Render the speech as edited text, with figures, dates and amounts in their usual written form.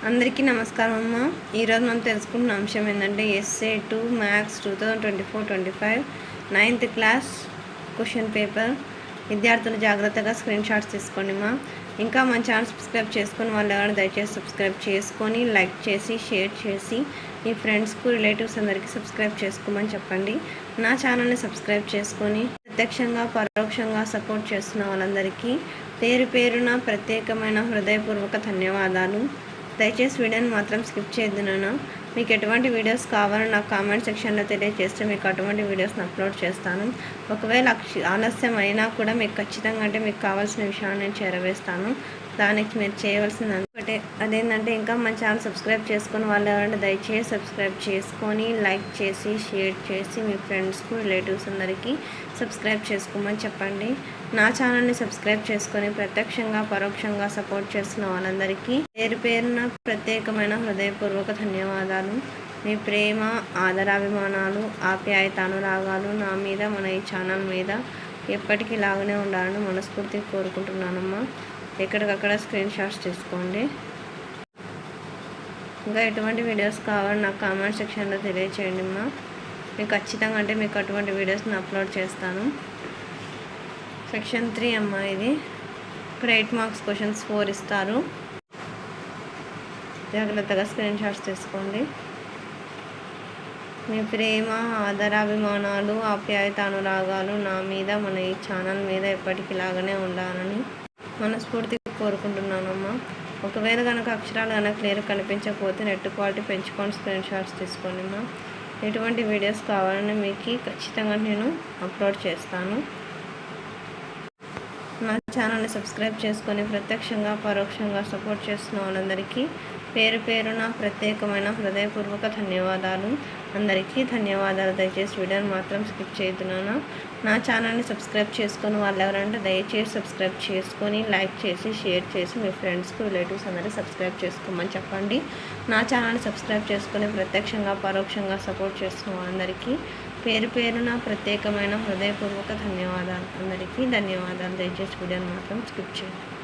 అందరికీ నమస్కారం అమ్మ. ఈరోజు మనం తెలుసుకుంటున్న అంశం ఏంటంటే SA2 maths 2024-25 9th class question paper. విద్యార్థులు జాగ్రత్తగా స్క్రీన్ షాట్స్ తీసుకోండి అమ్మా. ఇంకా మన ఛానల్ సబ్స్క్రైబ్ చేసుకొని వాళ్ళు ఎవరైనా దయచేసి సబ్స్క్రైబ్ చేసుకొని లైక్ చేసి షేర్ చేసి మీ ఫ్రెండ్స్కు రిలేటివ్స్ అందరికీ సబ్స్క్రైబ్ చేసుకోమని చెప్పండి. నా ఛానల్ని సబ్స్క్రైబ్ చేసుకొని ప్రత్యక్షంగా పరోక్షంగా సపోర్ట్ చేస్తున్న వాళ్ళందరికీ పేరు పేరున ప్రత్యేకమైన హృదయపూర్వక ధన్యవాదాలు. దయచేసి వీడియోని మాత్రం స్కిప్ చేయొద్దు నాన్న. మీకు ఎటువంటి వీడియోస్ కావాలో నాకు కామెంట్ సెక్షన్లో తెలియజేస్తే మీకు అటువంటి వీడియోస్ని అప్లోడ్ చేస్తాను. ఒకవేళ ఆలస్యం అయినా కూడా మీకు ఖచ్చితంగా మీకు కావాల్సిన విషయాన్ని నేను చేరవేస్తాను. దానికి మీరు చేయవలసింది ఒకటే, అదేంటంటే ఇంకా మన ఛానల్ సబ్స్క్రైబ్ చేసుకొని వాళ్ళు ఎవరంటే దయచేసి సబ్స్క్రైబ్ చేసుకొని లైక్ చేసి షేర్ చేసి మీ ఫ్రెండ్స్కు రిలేటివ్స్ అందరికీ సబ్స్క్రైబ్ చేసుకోమని చెప్పండి. నా ఛానల్ని సబ్స్క్రైబ్ చేసుకొని ప్రత్యక్షంగా పరోక్షంగా సపోర్ట్ చేస్తున్న వాళ్ళందరికీ పేరు పేరున ప్రత్యేకమైన హృదయపూర్వక ధన్యవాదాలు. మీ ప్రేమ ఆదరాభిమానాలు ఆప్యాయతానురాగాలు నా మీద మన ఈ ఛానల్ మీద ఎప్పటికీ లాగానే ఉండాలని మనస్ఫూర్తిగా కోరుకుంటున్నానమ్మా. ఎక్కడికక్కడ స్క్రీన్ షాట్స్ తీసుకోండి. ఇంకా ఎటువంటి వీడియోస్ కావాలని నాకు కామెంట్ సెక్షన్లో తెలియచేయండి అమ్మా. మీకు ఖచ్చితంగా మీకు అటువంటి వీడియోస్ని అప్లోడ్ చేస్తాను. సెక్షన్ 3 అమ్మా ఇది. ఇక్కడ 8 మార్క్స్ క్వశ్చన్స్ 4 ఇస్తారు. జాగ్రత్తగా స్క్రీన్ షాట్స్ తీసుకోండి. మీ ప్రేమ ఆదరాభిమానాలు ఆప్యాయతానురాగాలు నా మీద మన ఈ ఛానల్ మీద ఎప్పటికీ లాగానే ఉండాలని మనస్ఫూర్తిగా కోరుకుంటున్నానమ్మా. ఒకవేళ కనుక అక్షరాలు కనుక క్లియర్ కనిపించకపోతే నెట్ క్వాలిటీ పెంచుకొని స్క్రీన్ షాట్స్ తీసుకోండి అమ్మా. ఎటువంటి వీడియోస్ కావాలని మీకు ఖచ్చితంగా నేను అప్లోడ్ చేస్తాను. నా ఛానల్ని సబ్స్క్రైబ్ చేసుకొని ప్రత్యక్షంగా పరోక్షంగా సపోర్ట్ చేస్తున్న వాళ్ళందరికీ పేరు పేరున ప్రత్యేకమైన హృదయపూర్వక ధన్యవాదాలు. అందరికీ ధన్యవాదాలు. దయచేసి వీడియోని మాత్రం స్కిప్ చేయొద్దునా. నా ఛానల్ని సబ్స్క్రైబ్ చేసుకొని వాళ్ళు ఎవరంటే దయచేసి సబ్స్క్రైబ్ చేసుకొని లైక్ చేసి షేర్ చేసి మీ ఫ్రెండ్స్కు రిలేటివ్స్ అందరికీ సబ్స్క్రైబ్ చేసుకోమని చెప్పండి. నా ఛానల్ని సబ్స్క్రైబ్ చేసుకొని ప్రత్యక్షంగా పరోక్షంగా సపోర్ట్ చేస్తున్న వాళ్ళందరికీ పేరు పేరున ప్రత్యేకమైన హృదయపూర్వక ధన్యవాదాలు. అందరికీ ధన్యవాదాలు. దయచేసి వీడియోని మాత్రం స్కిప్ చేయండి.